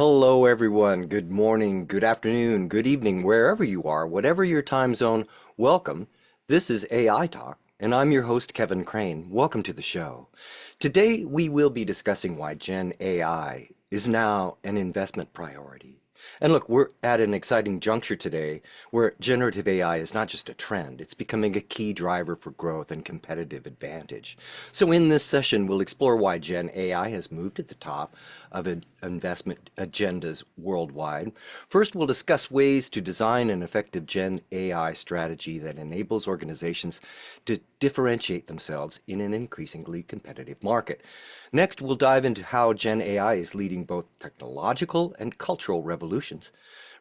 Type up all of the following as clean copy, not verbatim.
Hello, everyone. Good morning, good afternoon, good evening, wherever you are, whatever your time zone, welcome. This is AI Talk, and I'm your host, Kevin Crane. Welcome to the show. Today, we will be discussing why Gen AI is now an investment priority. And look, we're at an exciting juncture today where generative AI is not just a trend, it's becoming a key driver for growth and competitive advantage. So, in this session, we'll explore why Gen AI has moved at the top of investment agendas worldwide. First, we'll discuss ways to design an effective Gen AI strategy that enables organizations to differentiate themselves in an increasingly competitive market. Next, we'll dive into how Gen AI is leading both technological and cultural revolutions,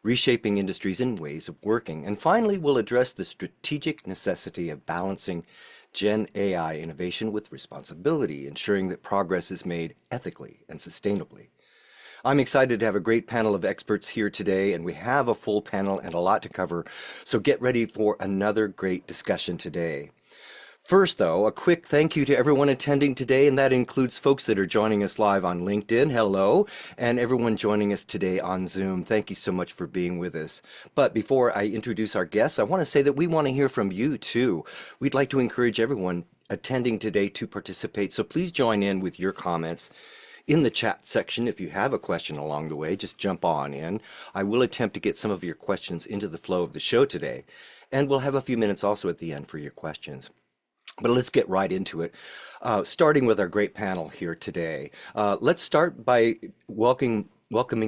reshaping industries and ways of working. And finally, we'll address the strategic necessity of balancing Gen AI innovation with responsibility, ensuring that progress is made ethically and sustainably. I'm excited to have a great panel of experts here today, and we have a full panel and a lot to cover. So get ready for another great discussion today. First, though, a quick thank you to everyone attending today, and that includes folks that are joining us live on LinkedIn. Hello, and everyone joining us today on Zoom. Thank you so much for being with us. But before I introduce our guests, I want to say that we want to hear from you too. We'd like to encourage everyone attending today to participate, so please join in with your comments in the chat section. If you have a question along the way, just jump on in. I will attempt to get some of your questions into the flow of the show today, and we'll have a few minutes also at the end for your questions. But let's get right into it, starting with our great panel here today. Let's start by welcoming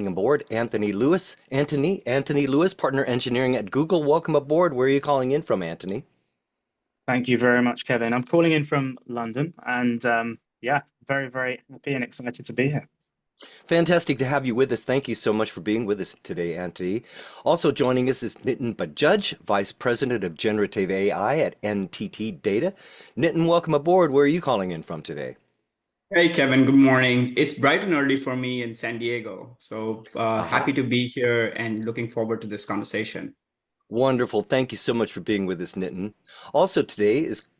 aboard Anthony Lewis. Anthony Lewis, partner engineering at Google. Welcome aboard. Where are you calling in from, Anthony? Thank you very much, Kevin. I'm calling in from London, and yeah, very, very happy and excited to be here. Fantastic to have you with us. Thank you so much for being with us today, Anthony. Also joining us is Nitin Bajaj, Vice President of Generative AI at NTT Data. Nitin, welcome aboard. Where are you calling in from today? Hey, Kevin, good morning. It's bright and early for me in San Diego. So happy to be here and looking forward to this conversation. Wonderful. Thank you so much for being with us, Nitin. Also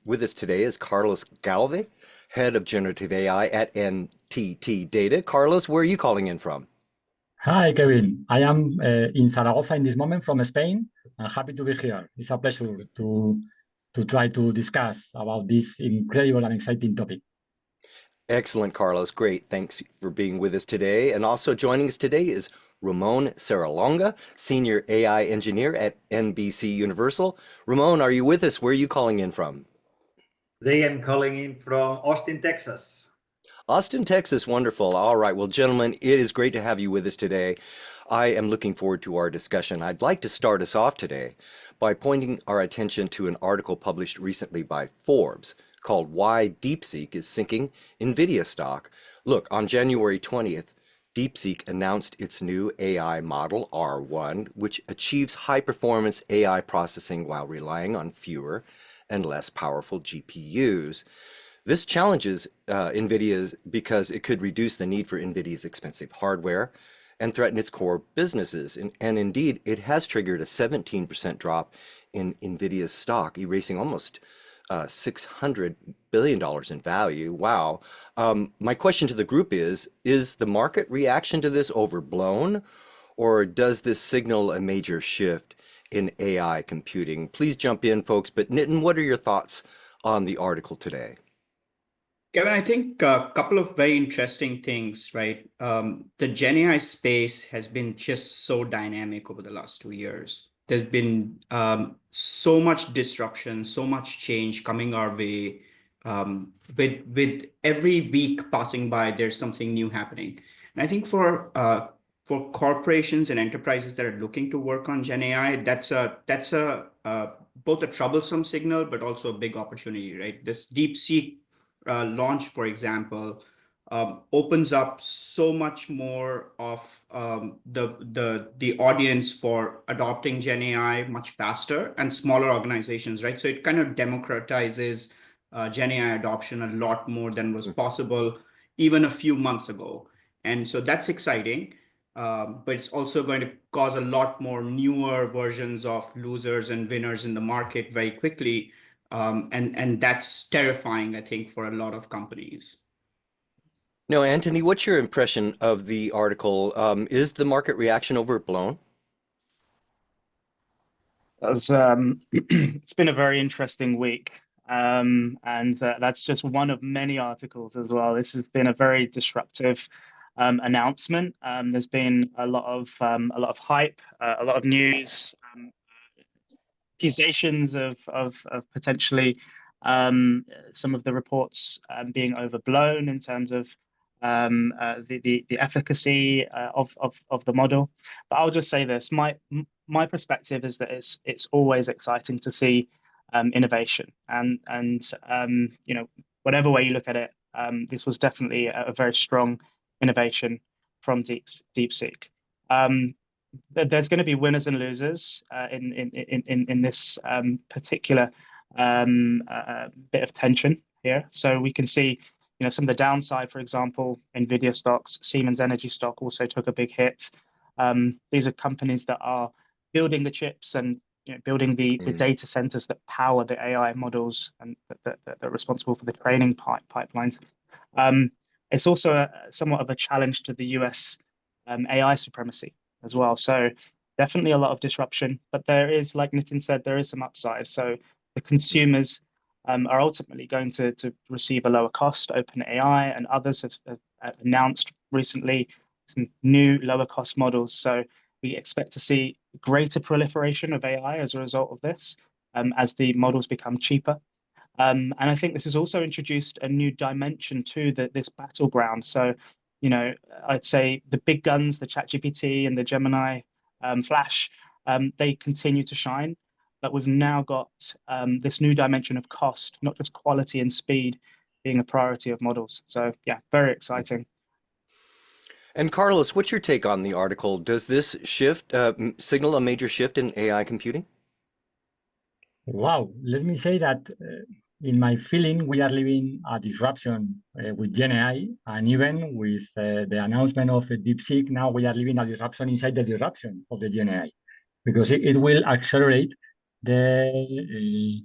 with us today is Carlos Galve, Head of Generative AI at NTT Data. Carlos, where are you calling in from? Hi, Kevin. I am in Zaragoza in this moment from Spain. I'm happy to be here. It's a pleasure to try to discuss about this incredible and exciting topic. Excellent, Carlos. Great. Thanks for being with us today. And also joining us today is Ramon Serralonga, Senior AI Engineer at NBC Universal. Ramon, are you with us? Where are you calling in from? Today I'm calling in from Austin, Texas. Austin, Texas. Wonderful. All right. Well, gentlemen, it is great to have you with us today. I am looking forward to our discussion. I'd like to start us off today by pointing our attention to an article published recently by Forbes called Why DeepSeek is Sinking NVIDIA Stock. Look, on January 20th, DeepSeek announced its new AI model, R1, which achieves high-performance AI processing while relying on fewer and less powerful GPUs. This challenges NVIDIA because it could reduce the need for NVIDIA's expensive hardware and threaten its core businesses. And indeed, it has triggered a 17% drop in NVIDIA's stock, erasing almost $600 billion in value. Wow. My question to the group is the market reaction to this overblown, or does this signal a major shift in AI computing? Please jump in, folks. But Nitin, what are your thoughts on the article today? Kevin, I think a couple of very interesting things, right? The Gen AI space has been just so dynamic over the last 2 years. There's been so much disruption, so much change coming our way. With every week passing by, there's something new happening. And I think for corporations and enterprises that are looking to work on Gen AI, that's both a troublesome signal, but also a big opportunity, right? This DeepSeek launch, for example, opens up so much more of the audience for adopting Gen AI much faster and smaller organizations, right? So it kind of democratizes Gen AI adoption a lot more than was possible even a few months ago. And so that's exciting, but it's also going to cause a lot more newer versions of losers and winners in the market very quickly. And that's terrifying, I think, for a lot of companies. No, Anthony, what's your impression of the article? Is the market reaction overblown? As it's been a very interesting week, and that's just one of many articles as well. This has been a very disruptive announcement. There's been a lot of hype, a lot of news, accusations of potentially some of the reports being overblown in terms of the efficacy of the model. But I'll just say this: my perspective is that it's always exciting to see innovation, and you know, whatever way you look at it, this was definitely a very strong innovation from DeepSeek. There's going to be winners and losers in this particular bit of tension here. So we can see, you know, some of the downside. For example, Nvidia stocks, Siemens Energy stock also took a big hit. These are companies that are building the chips and, you know, building the data centers that power the AI models and that are responsible for the training pipelines. It's also somewhat of a challenge to the US AI supremacy as well. So definitely a lot of disruption, but there is, like Nitin said, there is some upside. So the consumers are ultimately going to receive a lower cost. OpenAI and others have announced recently some new lower cost models. So we expect to see greater proliferation of AI as a result of this, as the models become cheaper. And I think this has also introduced a new dimension to this battleground. So, you know, I'd say the big guns, the ChatGPT and the Gemini Flash, they continue to shine. But we've now got this new dimension of cost, not just quality and speed being a priority of models. So yeah, very exciting. And Carlos, what's your take on the article? Does this shift signal a major shift in AI computing? Wow, let me say that in my feeling, we are living a disruption with GenAI, and even with the announcement of DeepSeek, now we are living a disruption inside the disruption of the GenAI, because it will accelerate the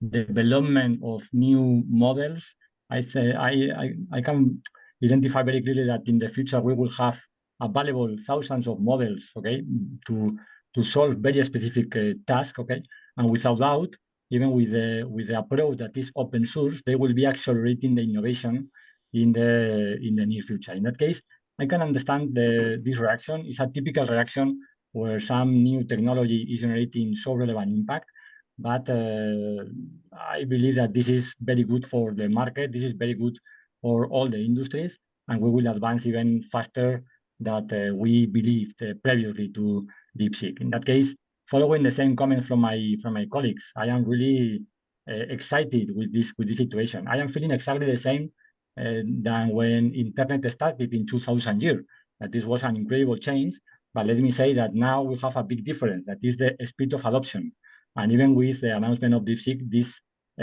development of new models. I can identify very clearly that in the future we will have available thousands of models, okay, to solve very specific tasks, okay, and without doubt, even with the approach that is open source, they will be accelerating the innovation in the near future. In that case, I can understand this reaction. It's a typical reaction where some new technology is generating so relevant impact. But I believe that this is very good for the market. This is very good for all the industries, and we will advance even faster than we believed previously to DeepSeek. In that case, following the same comment from my colleagues, I am really excited with this situation. I am feeling exactly the same than when internet started in 2000 year. That this was an incredible change. But let me say that now we have a big difference. That is the speed of adoption. And even with the announcement of DeepSeek, this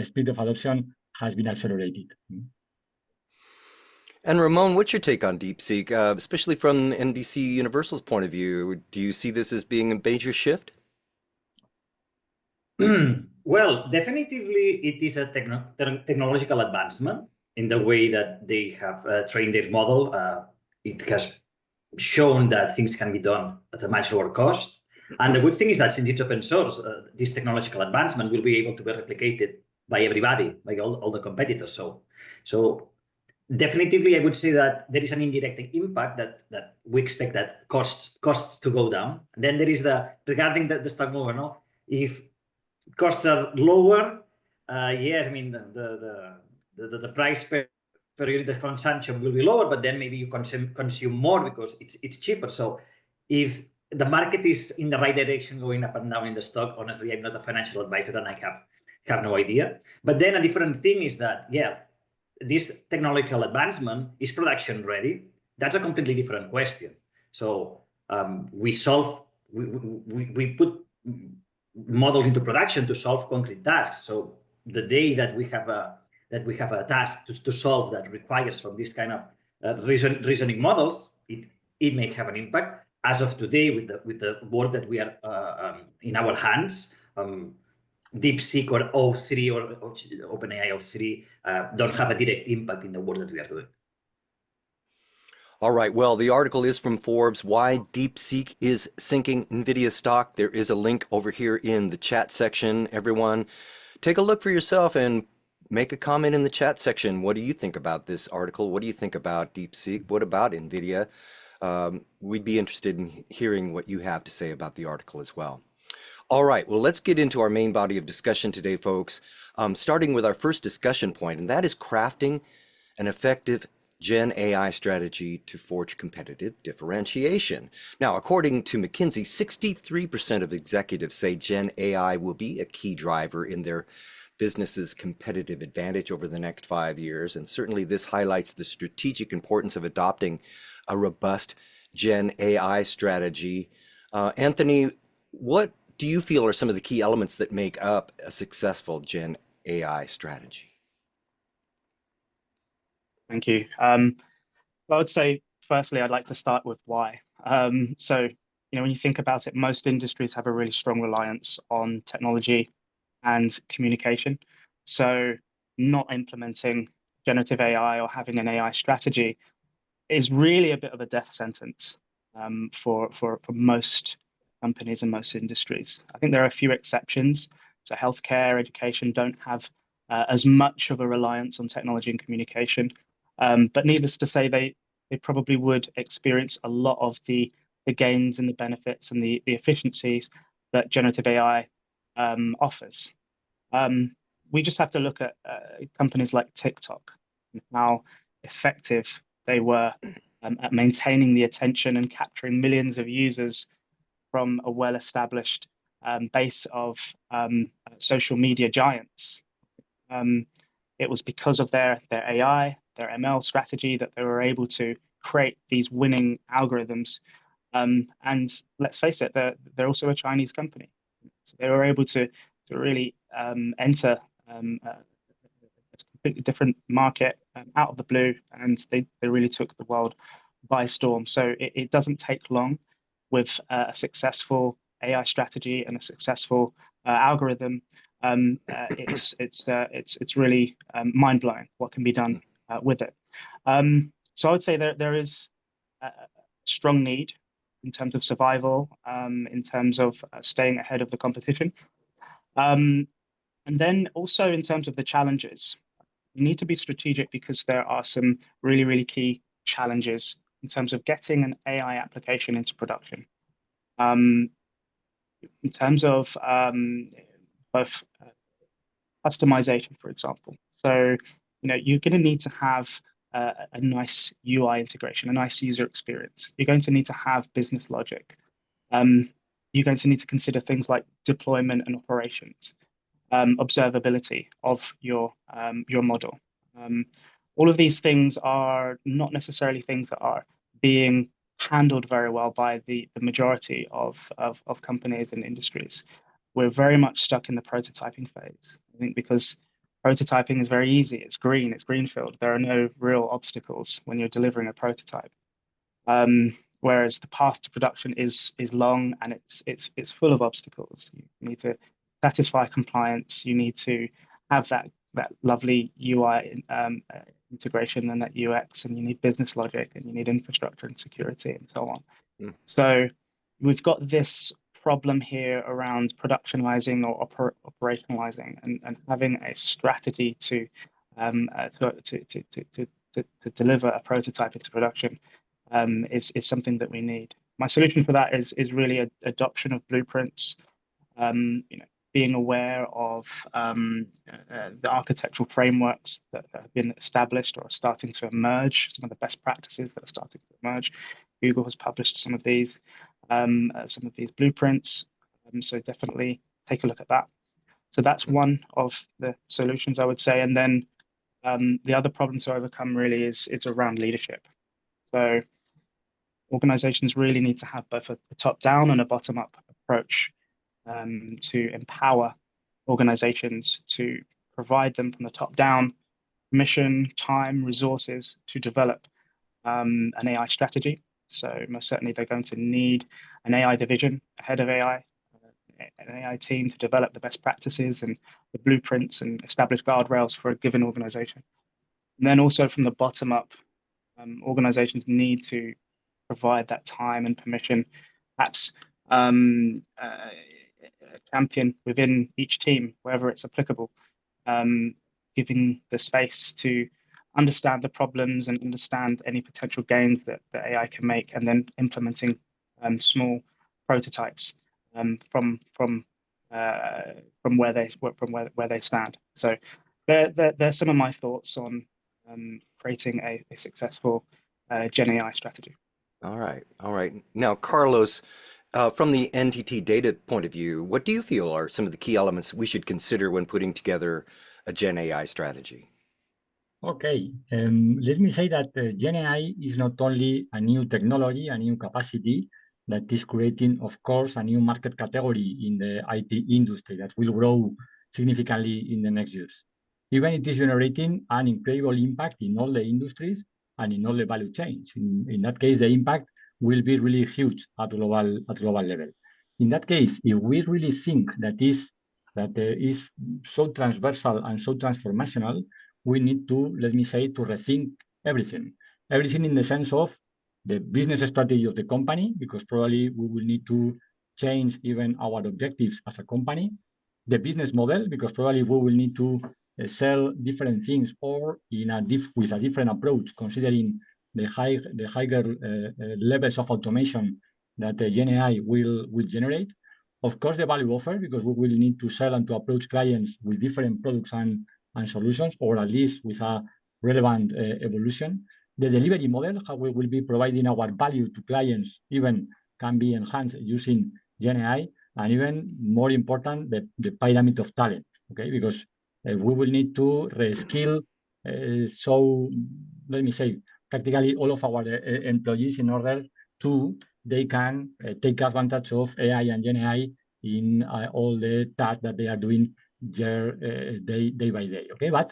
speed of adoption has been accelerated. And Ramon, what's your take on DeepSeek, especially from NBC Universal's point of view? Do you see this as being a major shift? Well, definitively it is a technological advancement in the way that they have trained their model. It has shown that things can be done at a much lower cost. And the good thing is that since it's open source, this technological advancement will be able to be replicated by everybody, by all the competitors. So definitively, I would say that there is an indirect impact that we expect that costs to go down. And then there is regarding the stock mover, no? If costs are lower, yes, I mean the price per unit of consumption will be lower, but then maybe you consume more because it's cheaper. So if the market is in the right direction, going up and down in the stock, honestly, I'm not a financial advisor and I have no idea. But then a different thing is that, yeah, this technological advancement is production ready. That's a completely different question. So we put models into production to solve concrete tasks. So the day that we have a task to solve that requires from this kind of reasoning models, it may have an impact. As of today, with the work that we are in our hands, DeepSeek or O3 or OpenAI O3 don't have a direct impact in the work that we are doing. All right. Well, the article is from Forbes, Why DeepSeek is Sinking NVIDIA Stock. There is a link over here in the chat section. Everyone, take a look for yourself and make a comment in the chat section. What do you think about this article? What do you think about DeepSeek? What about NVIDIA? We'd be interested in hearing what you have to say about the article as well. All right, well, let's get into our main body of discussion today, folks, starting with our first discussion point, and that is crafting an effective Gen AI strategy to forge competitive differentiation. Now, according to McKinsey, 63% of executives say Gen AI will be a key driver in their business's competitive advantage over the next 5 years. And certainly this highlights the strategic importance of adopting a robust Gen AI strategy. Anthony, what do you feel are some of the key elements that make up a successful Gen AI strategy? Thank you. I would say, firstly, I'd like to start with why. So, when you think about it, most industries have a really strong reliance on technology and communication. So, not implementing generative AI or having an AI strategy is really a bit of a death sentence for most companies and most industries. I think there are a few exceptions. So, healthcare, education don't have as much of a reliance on technology and communication. But needless to say, they probably would experience a lot of the gains and the benefits and the efficiencies that generative AI offers. We just have to look at companies like TikTok and how effective they were at maintaining the attention and capturing millions of users from a well-established base of social media giants. It was because of their AI, their ML strategy that they were able to create these winning algorithms. And let's face it, they're also a Chinese company. So they were able to really enter a completely different market out of the blue, and they really took the world by storm. So it doesn't take long with a successful AI strategy and a successful algorithm. It's really mind-blowing what can be done with it. So I would say there is a strong need in terms of survival, in terms of staying ahead of the competition. And then also in terms of the challenges, you need to be strategic because there are some really, really key challenges in terms of getting an AI application into production. In terms of both customization, for example. So, you're going to need to have a nice UI integration, a nice user experience. You're going to need to have business logic. You're going to need to consider things like deployment and operations, observability of your model. All of these things are not necessarily things that are being handled very well by the majority of companies and industries. We're very much stuck in the prototyping phase. I think because prototyping is very easy, it's greenfield. There are no real obstacles when you're delivering a prototype. Whereas the path to production is long and it's full of obstacles. You need to satisfy compliance. You need to have that lovely UI integration and that UX, and you need business logic, and you need infrastructure and security and so on. So we've got this problem here around productionizing or operationalizing, and having a strategy to deliver a prototype into production is something that we need. My solution for that is really adoption of blueprints, being aware of the architectural frameworks that have been established or are starting to emerge, some of the best practices that are starting to emerge. Google has published some of these blueprints. So definitely take a look at that. So that's one of the solutions, I would say. And then the other problem to overcome really is around leadership. So organizations really need to have both a top-down and a bottom-up approach to empower organizations, to provide them from the top down mission, time, resources to develop an AI strategy. So most certainly they're going to need an AI division, a head of AI, an AI team to develop the best practices and the blueprints and establish guardrails for a given organization. And then also from the bottom up, organizations need to provide that time and permission, perhaps champion within each team, wherever it's applicable, giving the space to understand the problems and understand any potential gains that the AI can make, and then implementing small prototypes from where they stand. So there's some of my thoughts on creating a successful Gen AI strategy. All right. All right. Now, Carlos, from the NTT Data point of view, what do you feel are some of the key elements we should consider when putting together a Gen AI strategy? Okay, let me say that Gen AI is not only a new technology, a new capacity that is creating, of course, a new market category in the IT industry that will grow significantly in the next years. Even it is generating an incredible impact in all the industries and in all the value chains. In that case, the impact will be really huge at global level. In that case, if we really think that is so transversal and so transformational, we need to, let me say, to rethink everything. Everything in the sense of the business strategy of the company, because probably we will need to change even our objectives as a company. The business model, because probably we will need to sell different things or with a different approach, considering the higher levels of automation that the Gen AI will generate. Of course, the value offer, because we will need to sell and to approach clients with different products and solutions, or at least with a relevant evolution. The delivery model, how we will be providing our value to clients, even can be enhanced using Gen AI, and even more important, the pyramid of talent, okay? Because we will need to reskill, so let me say, practically all of our employees in order to they can take advantage of AI and Gen AI in all the tasks that they are doing day by day. Okay, but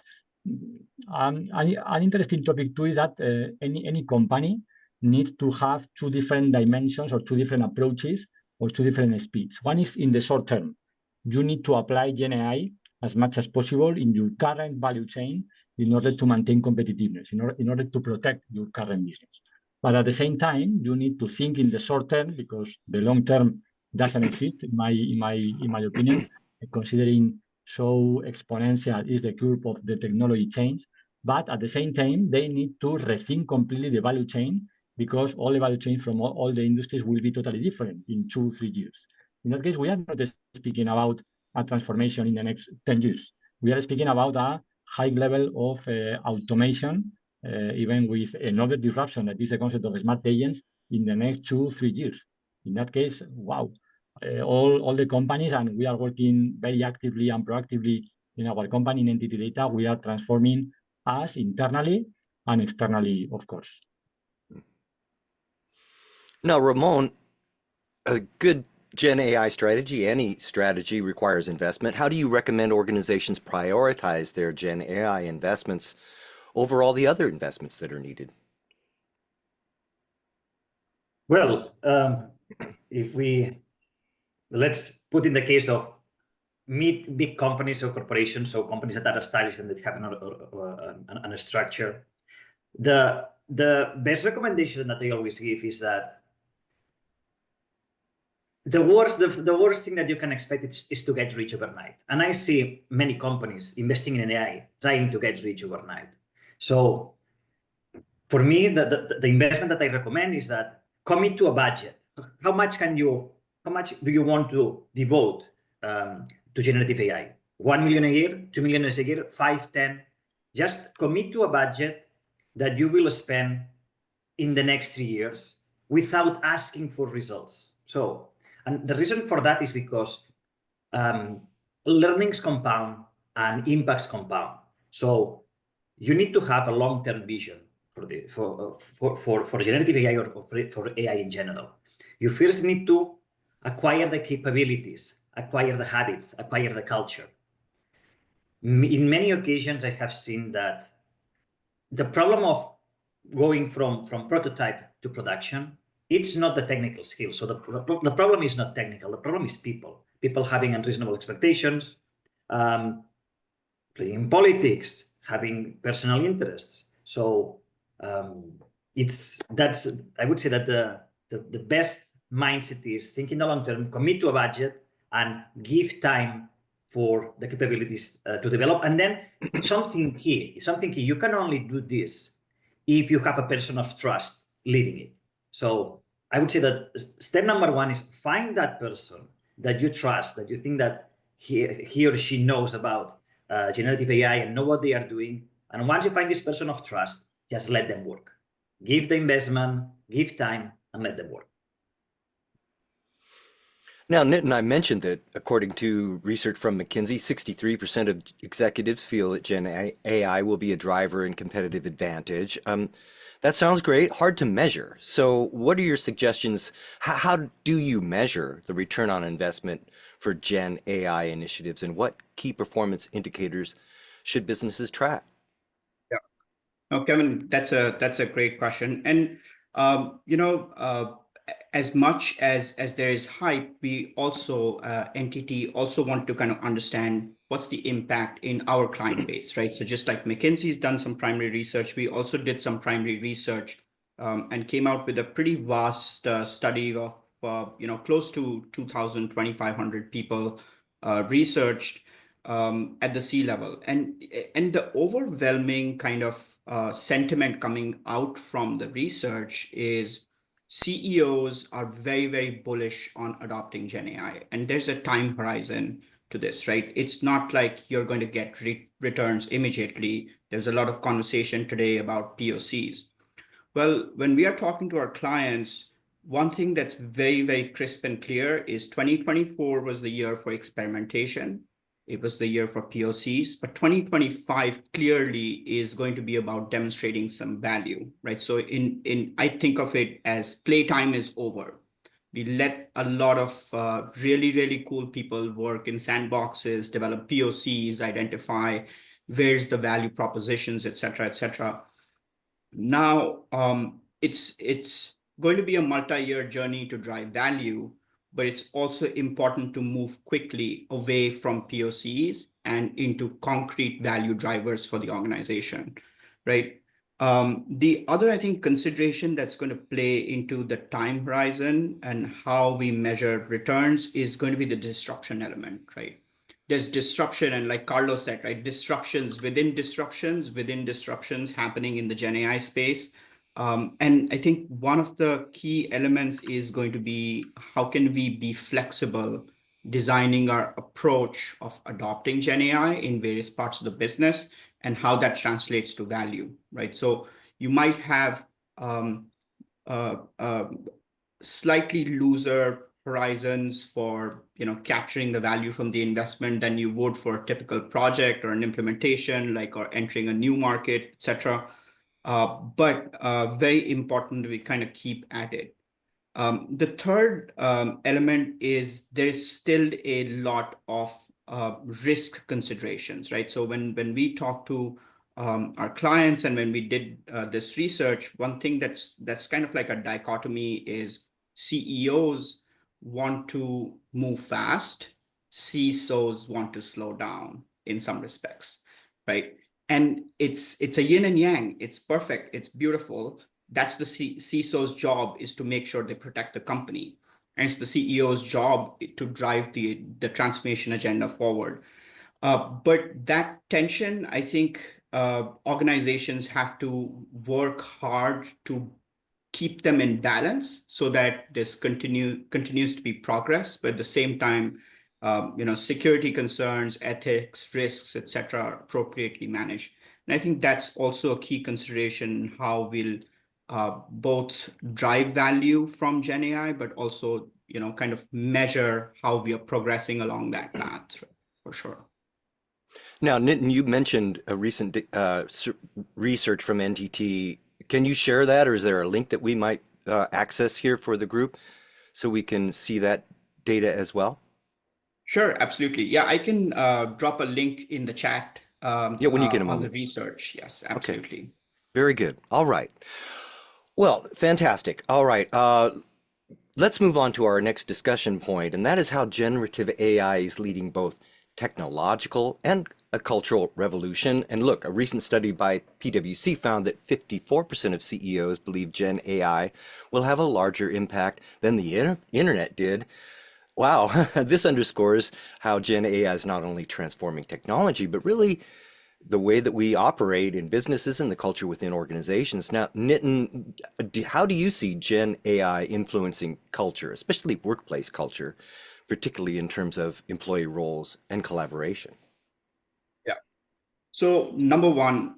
an interesting topic too is that any company needs to have two different dimensions or two different approaches or two different speeds. One is in the short term. You need to apply Gen AI as much as possible in your current value chain in order to maintain competitiveness, in order to protect your current business. But at the same time, you need to think in the short term, because the long term doesn't exist, in my opinion, considering so exponential is the curve of the technology change. But at the same time, they need to rethink completely the value chain, because all the value chain from all the industries will be totally different in 2-3 years. In that case, we are not speaking about a transformation in the next 10 years. We are speaking about a high level of automation, even with another disruption, that is the concept of smart agents, in the next 2-3 years. In that case, wow, all the companies, and we are working very actively and proactively in our company in NTT Data, we are transforming us internally and externally, of course. Now, Ramon, a good Gen AI strategy, any strategy, requires investment. How do you recommend organizations prioritize their Gen AI investments over all the other investments that are needed? Well, let's put in the case of big companies or corporations, so companies that are established and that have a structure. The best recommendation that I always give is that the worst thing that you can expect is to get rich overnight. And I see many companies investing in AI trying to get rich overnight. So for me, the investment that I recommend is that commit to a budget. How much do you want to devote to generative AI? 1 million a year, 2 million a year, 5, 10? Just commit to a budget that you will spend in the next 3 years without asking for results. So, and the reason for that is because learnings compound and impacts compound. So you need to have a long-term vision for generative AI or for AI in general. You first need to acquire the capabilities, acquire the habits, acquire the culture. In many occasions, I have seen that the problem of going from prototype to production, it's not the technical skill. So the problem is not technical. The problem is people. People having unreasonable expectations, playing politics, having personal interests. So that's I would say that the best mindset is thinking the long term, commit to a budget, and give time for the capabilities to develop. And then something key, you can only do this if you have a person of trust leading it. So I would say that step number one is find that person that you trust, that you think that he or she knows about generative AI and know what they are doing. And once you find this person of trust, just let them work. Give the investment, give time, and let them work. Now, Nitin, I mentioned that according to research from McKinsey, 63% of executives feel that Gen AI will be a driver in competitive advantage. That sounds great, hard to measure. So what are your suggestions? How do you measure the return on investment for Gen AI initiatives, and what key performance indicators should businesses track? Yeah. No, Kevin, that's a great question. And as much as there is hype, we also NTT also want to kind of understand what's the impact in our client base, right? So just like McKinsey's done some primary research, we also did some primary research and came out with a pretty vast study of close to 2,000, 2,500 people researched at the C-level, and the overwhelming kind of sentiment coming out from the research is CEOs are very, very bullish on adopting Gen AI, and there's a time horizon to this, right? It's not like you're going to get returns immediately. There's a lot of conversation today about POCs. Well, when we are talking to our clients, one thing that's very, very crisp and clear is 2024 was the year for experimentation. It was the year for POCs, but 2025 clearly is going to be about demonstrating some value, right? So I think of it as playtime is over. We let a lot of really, really cool people work in sandboxes, develop POCs, identify where's the value propositions, et cetera, et cetera. Now, it's going to be a multi-year journey to drive value, but it's also important to move quickly away from POCs and into concrete value drivers for the organization, right? The other, I think, consideration that's going to play into the time horizon and how we measure returns is going to be the disruption element, right? There's disruption, and like Carlos said, right, disruptions within disruptions happening in the Gen AI space. And I think one of the key elements is going to be how can we be flexible designing our approach of adopting Gen AI in various parts of the business and how that translates to value, right? So you might have slightly looser horizons for capturing the value from the investment than you would for a typical project or an implementation, like or entering a new market, etc. But very important we kind of keep at it. The third element is there is still a lot of risk considerations, right? So when we talk to our clients and when we did this research, one thing that's kind of like a dichotomy is CEOs want to move fast, CISOs want to slow down in some respects, right? And it's a yin and yang. It's perfect. It's beautiful. That's the CISO's job, is to make sure they protect the company. And it's the CEO's job to drive the transformation agenda forward. But that tension, I think organizations have to work hard to keep them in balance so that this continues to be progress, but at the same time, security concerns, ethics, risks, etc., are appropriately managed. And I think that's also a key consideration, how we'll both drive value from Gen AI, but also kind of measure how we are progressing along that path, for sure. Now, Nitin, you mentioned a recent research from NTT. Can you share that, or is there a link that we might access here for the group so we can see that data as well? Sure, absolutely. Yeah, I can drop a link in the chat. Yeah, when you get a moment. On the research. Yes, absolutely. Okay. Very good. All right. Well, fantastic. All right. Let's move on to our next discussion point, and that is how generative AI is leading both technological and a cultural revolution. And look, a recent study by PwC found that 54% of CEOs believe Gen AI will have a larger impact than the internet did. Wow, this underscores how Gen AI is not only transforming technology, but really the way that we operate in businesses and the culture within organizations. Now, Nitin, how do you see Gen AI influencing culture, especially workplace culture, particularly in terms of employee roles and collaboration? Yeah. So number one,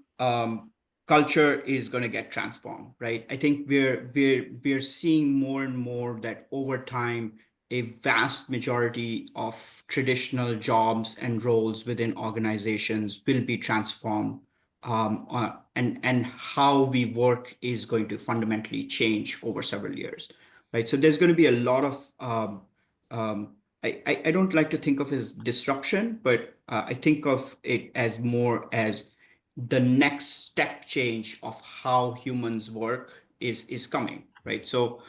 culture is going to get transformed, right? I think we're seeing more and more that over time, a vast majority of traditional jobs and roles within organizations will be transformed, and how we work is going to fundamentally change over several years, right? So there's going to be a lot of I don't like to think of it as disruption, but I think of it as more as the next step change of how humans work is coming, right? So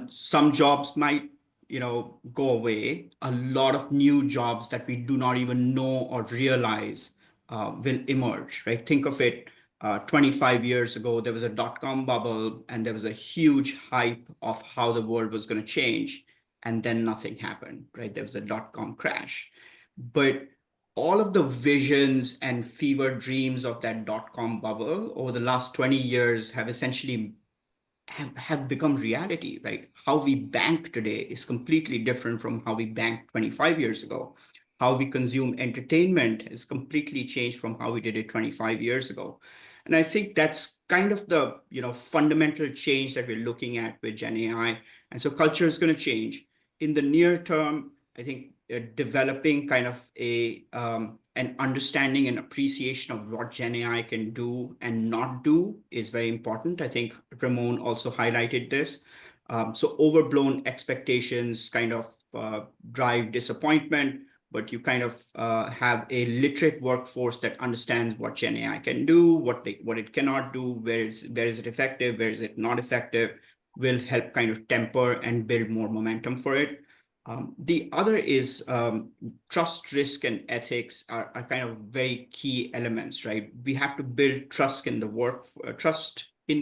some jobs might, go away. A lot of new jobs that we do not even know or realize will emerge, right? Think of it. 25 years ago, there was a dot-com bubble, and there was a huge hype of how the world was going to change, and then nothing happened, right? There was a dot-com crash. But all of the visions and fever dreams of that dot-com bubble over the last 20 years have essentially have become reality, right? How we bank today is completely different from how we banked 25 years ago. How we consume entertainment has completely changed from how we did it 25 years ago. And I think that's kind of the fundamental change that we're looking at with Gen AI. And so culture is going to change. In the near term, I think developing kind of an understanding and appreciation of what Gen AI can do and not do is very important. I think Ramon also highlighted this. So overblown expectations kind of drive disappointment, but you kind of have a literate workforce that understands what Gen AI can do, what it cannot do, where is it effective, where is it not effective, will help kind of temper and build more momentum for it. The other is trust, risk, and ethics are kind of very key elements, right? We have to build trust in the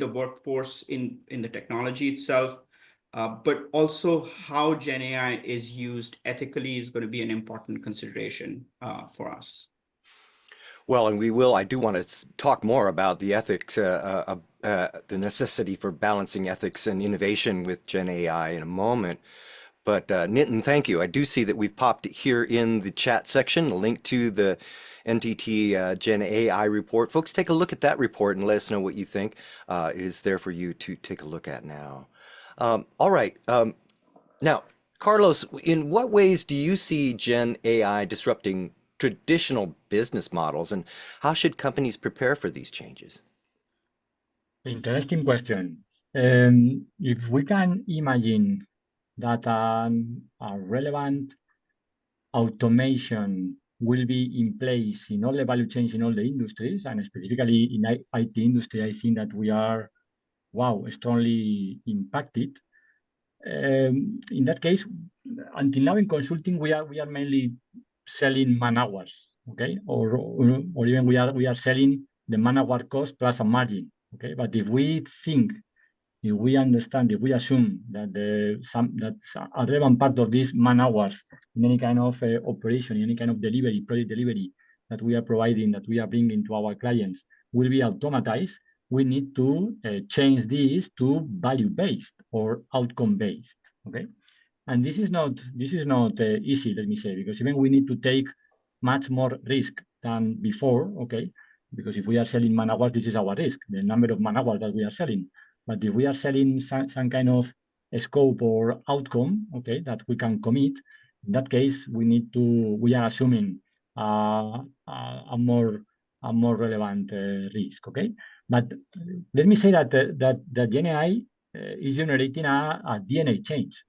workforce, in the technology itself, but also how Gen AI is used ethically is going to be an important consideration for us. Well, and I do want to talk more about the ethics, the necessity for balancing ethics and innovation with Gen AI in a moment. But Nitin, thank you. I do see that we've popped here in the chat section a link to the NTT Gen AI report. Folks, take a look at that report and let us know what you think. It is there for you to take a look at now. All right. Now, Carlos, in what ways do you see Gen AI disrupting traditional business models, and how should companies prepare for these changes? Interesting question. If we can imagine that a relevant automation will be in place in all the value chains in all the industries, and specifically in IT industry, I think that we are, strongly impacted. In that case, until now in consulting, we are mainly selling man hours, okay, or even we are selling the man hour cost plus a margin, okay. But if we understand, if we assume that that's a relevant part of these man hours in any kind of operation, in any kind of delivery, project delivery that we are providing, that we are bringing to our clients, will be automatized, we need to change this to value-based or outcome-based, okay? And this is not easy, let me say, because even we need to take much more risk than before, okay? Because if we are selling man hours, this is our risk, the number of man hours that we are selling. But if we are selling some kind of scope or outcome, okay, that we can commit, in that case, we are assuming a more relevant risk, okay? But let me say that Gen AI is generating a DNA change.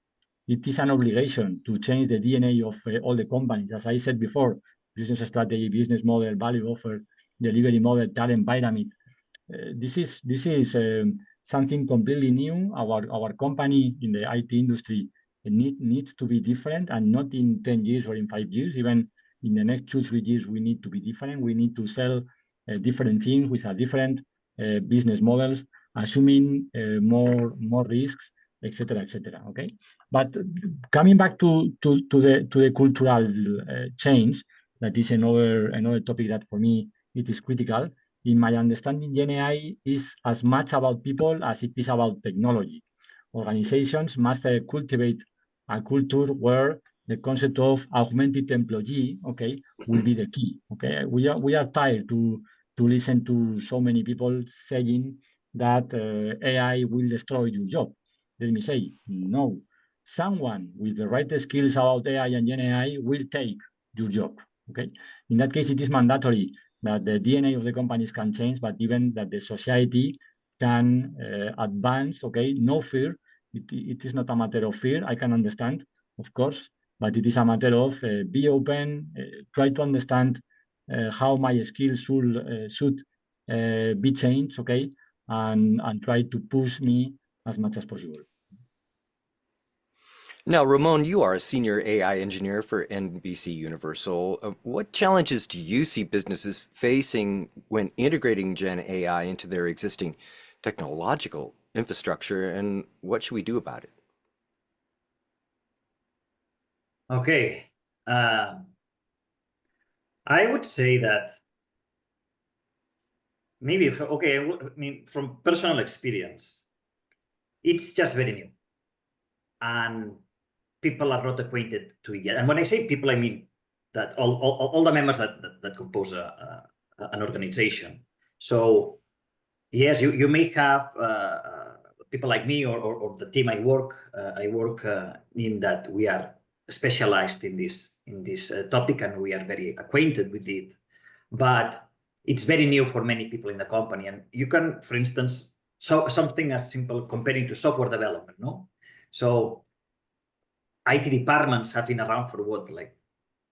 It is an obligation to change the DNA of all the companies. As I said before, business strategy, business model, value offer, delivery model, talent pyramid. This is something completely new. Our company in the IT industry needs to be different, and not in 10 years or in 5 years, even in the next 2-3 years, we need to be different. We need to sell different things with a different business models, assuming more risks, etc., etc. Okay, but coming back to the cultural change, that is another topic that for me it is critical. In my understanding, GenAI is as much about people as it is about technology. Organizations must cultivate a culture where the concept of augmented employee, okay, will be the key. Okay, we are tired to listen to so many people saying that AI will destroy your job. Let me say, no. Someone with the right skills about AI and GenAI will take your job. Okay, in that case, it is mandatory that the DNA of the companies can change, but even that the society can advance. Okay, no fear. It is not a matter of fear. I can understand, of course, but it is a matter of be open, try to understand how my skills should be changed, okay, and try to push me as much as possible. Now, Ramon, you are a senior AI engineer for NBC Universal. What challenges do you see businesses facing when integrating Gen AI into their existing technological infrastructure, and what should we do about it? Okay. I would say that maybe, okay, I mean, from personal experience, it's just very new. And people are not acquainted to it yet. And when I say people, I mean that all the members that compose an organization. So yes, you may have people like me or the team I work in, that we are specialized in this topic, and we are very acquainted with it. But it's very new for many people in the company. And you can, for instance, something as simple comparing to software development, no? So IT departments have been around for what, like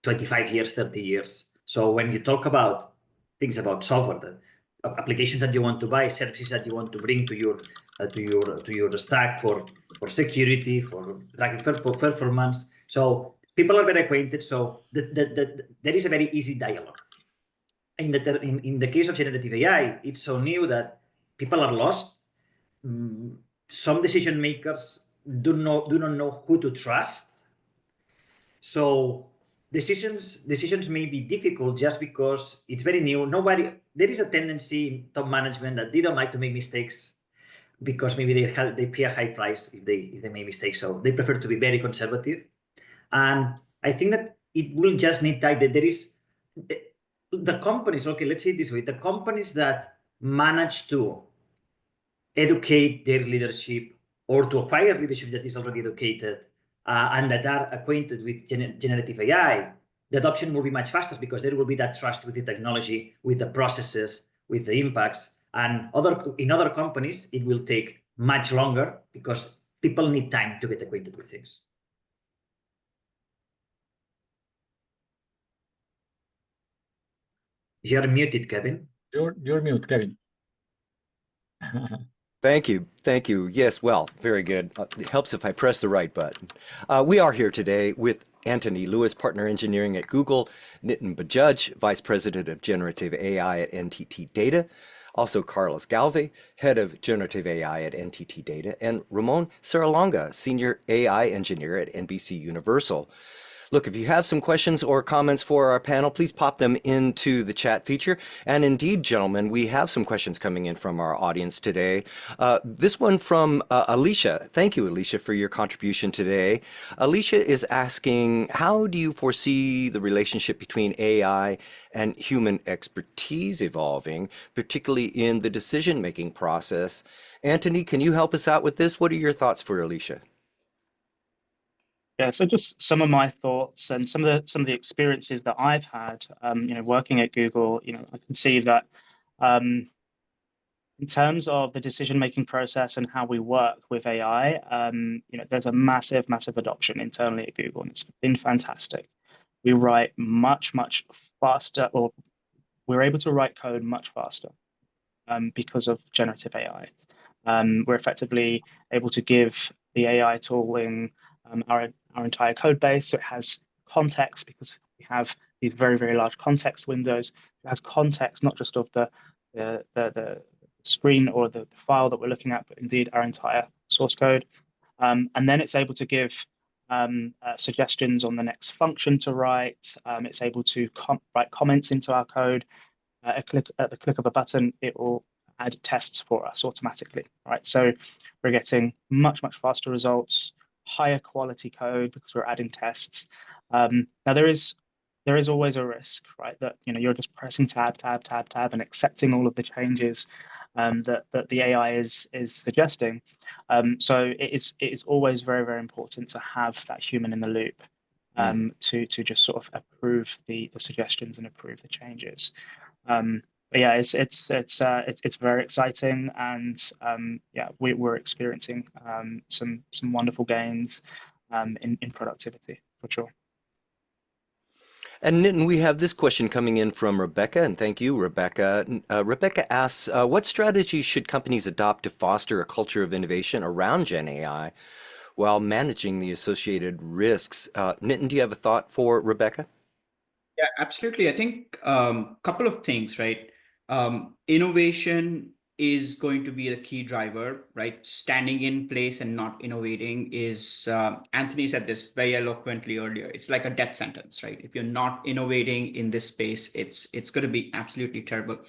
25 years, 30 years. So when you talk about things about software, the applications that you want to buy, services that you want to bring to your stack for security, for performance. So people are very acquainted. So there is a very easy dialogue. In the case of generative AI, it's so new that people are lost. Some decision makers do not know who to trust. So decisions may be difficult just because it's very new. There is a tendency in top management that they don't like to make mistakes, because maybe they pay a high price if they make mistakes. So they prefer to be very conservative. And I think that it will just need time. That there is the companies, okay, let's say it this way, the companies that manage to educate their leadership, or to acquire leadership that is already educated, and that are acquainted with generative AI, the adoption will be much faster, because there will be that trust with the technology, with the processes, with the impacts. And in other companies, it will take much longer, because people need time to get acquainted with things. You're muted, Kevin. You're mute, Kevin. Thank you. Thank you. Yes, well, very good. It helps if I press the right button. We are here today with Anthony Lewis, Partner Engineering at Google, Nitin Bajaj, Vice President of Generative AI at NTT Data, also Carlos Galve, Head of Generative AI at NTT Data, and Ramon Serralonga, Senior AI Engineer at NBC Universal. Look, if you have some questions or comments for our panel, please pop them into the chat feature. And indeed, gentlemen, we have some questions coming in from our audience today. This one from Alicia. Thank you, Alicia, for your contribution today. Alicia is asking, how do you foresee the relationship between AI and human expertise evolving, particularly in the decision-making process? Anthony, can you help us out with this? What are your thoughts for Alicia? Yeah, so just some of my thoughts and some of the experiences that I've had, working at Google. I can see that in terms of the decision-making process and how we work with AI, there's a massive adoption internally at Google, and it's been fantastic. We write much faster, or we're able to write code much faster because of generative AI. We're effectively able to give the AI tooling our entire code base, so it has context, because we have these very, very large context windows. It has context not just of the screen or the file that we're looking at, but indeed our entire source code. And then it's able to give suggestions on the next function to write. It's able to write comments into our code. At the click of a button, it will add tests for us automatically, right? So we're getting much, much faster results, higher quality code because we're adding tests. Now there is always a risk, right? That you're just pressing tab and accepting all of the changes that the AI is suggesting. So it is always very, very important to have that human in the loop to just sort of approve the suggestions and approve the changes. But yeah, it's very exciting, and yeah, we're experiencing some wonderful gains in productivity for sure. And Nitin, we have this question coming in from Rebecca, and thank you, Rebecca. Rebecca asks, what strategies should companies adopt to foster a culture of innovation around Gen AI while managing the associated risks? Nitin, do you have a thought for Rebecca? Yeah, absolutely. I think a couple of things, right? Innovation is going to be a key driver, right? Standing in place and not innovating is, Anthony said this very eloquently earlier. It's like a death sentence, right? If you're not innovating in this space, it's going to be absolutely terrible.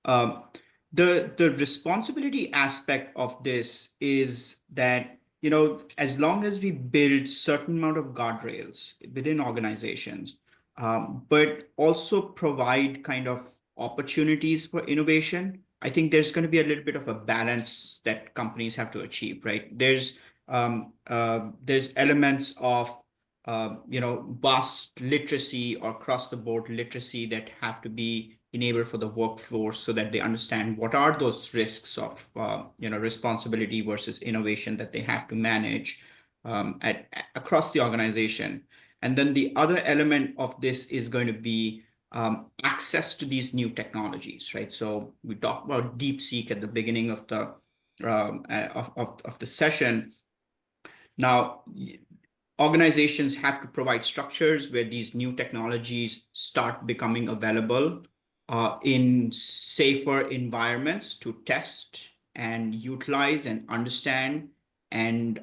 The responsibility aspect of this is that, as long as we build certain amount of guardrails within organizations, but also provide kind of opportunities for innovation, I think there's going to be a little bit of a balance that companies have to achieve, right? There's elements of vast literacy or across the board literacy that have to be enabled for the workforce so that they understand what are those risks of responsibility versus innovation that they have to manage across the organization. And then the other element of this is going to be access to these new technologies, right? So we talked about DeepSeek at the beginning of the session. Now, organizations have to provide structures where these new technologies start becoming available in safer environments to test and utilize and understand and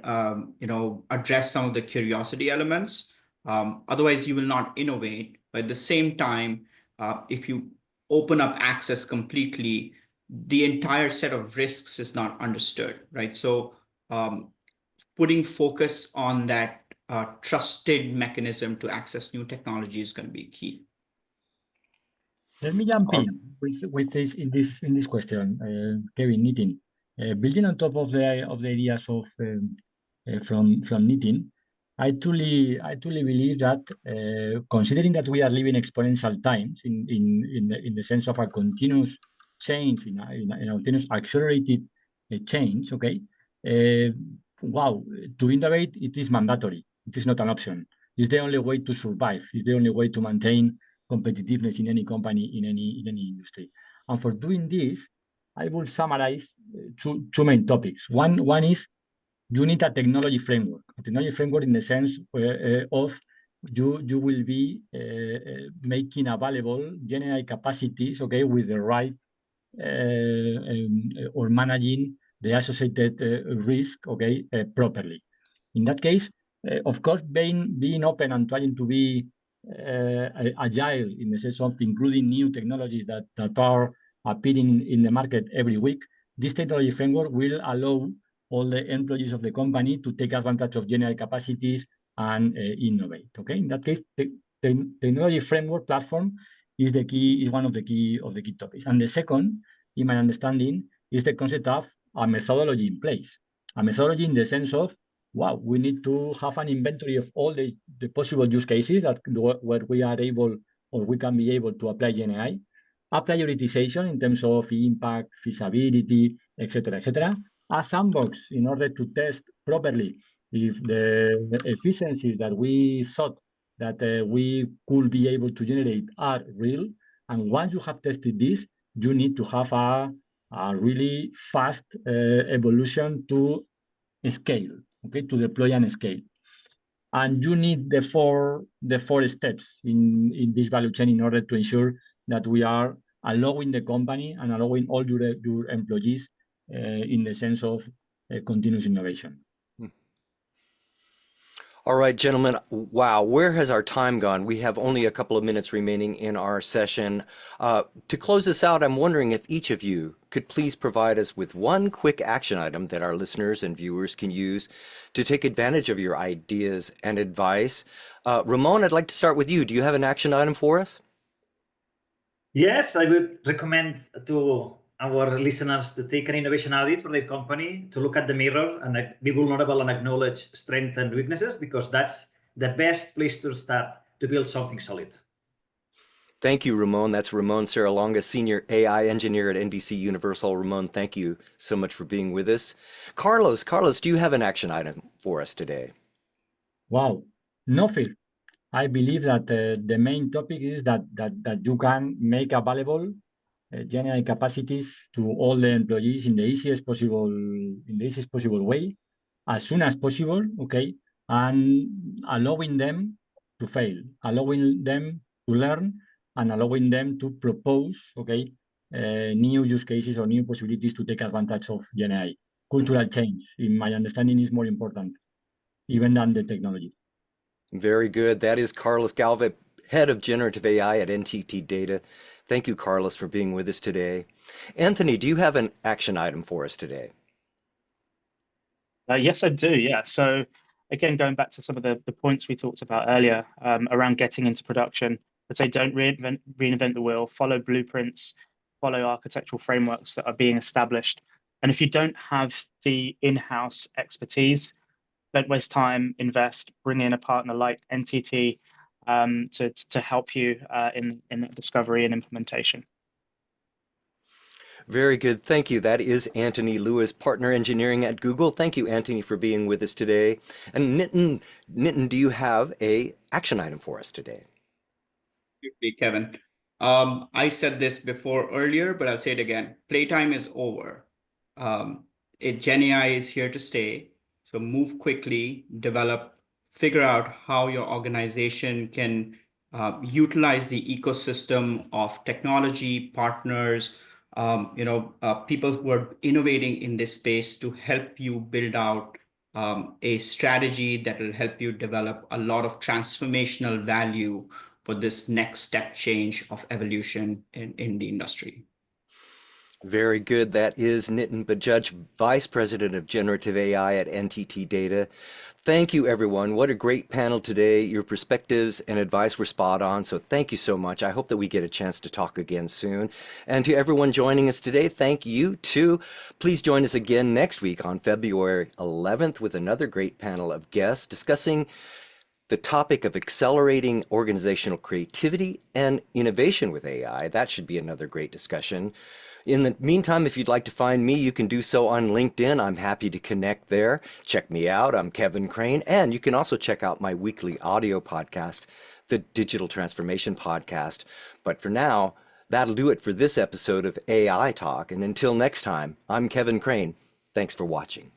address some of the curiosity elements. Otherwise, you will not innovate. But at the same time, if you open up access completely, the entire set of risks is not understood, right? So putting focus on that trusted mechanism to access new technology is going to be key. Let me jump in with this in this question, Kevin, Nitin. Building on top of the ideas of from Nitin, I truly believe that considering that we are living exponential times in the sense of a continuous change in a continuous accelerated change, okay. Wow, to innovate, it is mandatory. It is not an option. It's the only way to survive. It's the only way to maintain competitiveness in any company, in any industry. And for doing this, I will summarize two main topics. One is you need a technology framework in the sense of you will be making available Gen AI capacities, okay, with the right or managing the associated risk, okay, properly. In that case, of course, being open and trying to be agile in the sense of including new technologies that are appearing in the market every week, this technology framework will allow all the employees of the company to take advantage of Gen AI capacities and innovate. Okay, in that case, the technology framework platform is one of the key topics. And the second, in my understanding, is the concept of a methodology in place. A methodology in the sense of, wow, we need to have an inventory of all the possible use cases that where we are able or we can be able to apply Gen AI, a prioritization in terms of impact, feasibility, etc., a sandbox in order to test properly if the efficiencies that we thought that we could be able to generate are real. And once you have tested this, you need to have a really fast evolution to scale, okay, to deploy and scale. And you need the four steps in this value chain in order to ensure that we are allowing the company and allowing all your employees in the sense of continuous innovation. All right, gentlemen. Wow, where has our time gone? We have only a couple of minutes remaining in our session. To close this out, I'm wondering if each of you could please provide us with one quick action item that our listeners and viewers can use to take advantage of your ideas and advice. Ramon, I'd like to start with you. Do you have an action item for us? Yes, I would recommend to our listeners to take an innovation audit for their company, to look at the mirror and be vulnerable and acknowledge strengths and weaknesses, because that's the best place to start to build something solid. Thank you, Ramon. That's Ramon Serralonga, Senior AI Engineer at NBC Universal. Ramon, thank you so much for being with us. Carlos, do you have an action item for us today? Wow, no fear. I believe that the main topic is that you can make available GenAI capacities to all the employees in the easiest possible way, as soon as possible, okay, and allowing them to fail, allowing them to learn, and allowing them to propose, okay, new use cases or new possibilities to take advantage of GenAI. Cultural change, in my understanding, is more important even than the technology. Very good. That is Carlos Galvez, Head of Generative AI at NTT Data. Thank you, Carlos, for being with us today. Anthony, do you have an action item for us today? Yes, I do. Yeah. So again, going back to some of the points we talked about earlier around getting into production, I'd say don't reinvent the wheel, follow blueprints, follow architectural frameworks that are being established. And if you don't have the in-house expertise, don't waste time, invest, bring in a partner like NTT to help you in that discovery and implementation. Very good. Thank you. That is Anthony Lewis, Partner Engineering at Google. Thank you, Anthony, for being with us today. And Nitin, do you have an action item for us today? Absolutely, Kevin. I said this before earlier, but I'll say it again. Playtime is over. GenAI is here to stay. So move quickly, develop, figure out how your organization can utilize the ecosystem of technology partners, people who are innovating in this space to help you build out a strategy that will help you develop a lot of transformational value for this next step change of evolution in the industry. Very good. That is Nitin Bajaj, Vice President of Generative AI at NTT Data. Thank you, everyone. What a great panel today. Your perspectives and advice were spot on, so thank you so much. I hope that we get a chance to talk again soon. And to everyone joining us today, thank you too. Please join us again next week on February 11th with another great panel of guests discussing the topic of accelerating organizational creativity and innovation with AI. That should be another great discussion. In the meantime, if you'd like to find me, you can do so on LinkedIn. I'm happy to connect there. Check me out. I'm Kevin Crane. And you can also check out my weekly audio podcast, the Digital Transformation Podcast. But for now, that'll do it for this episode of AI Talk. And until next time, I'm Kevin Crane. Thanks for watching.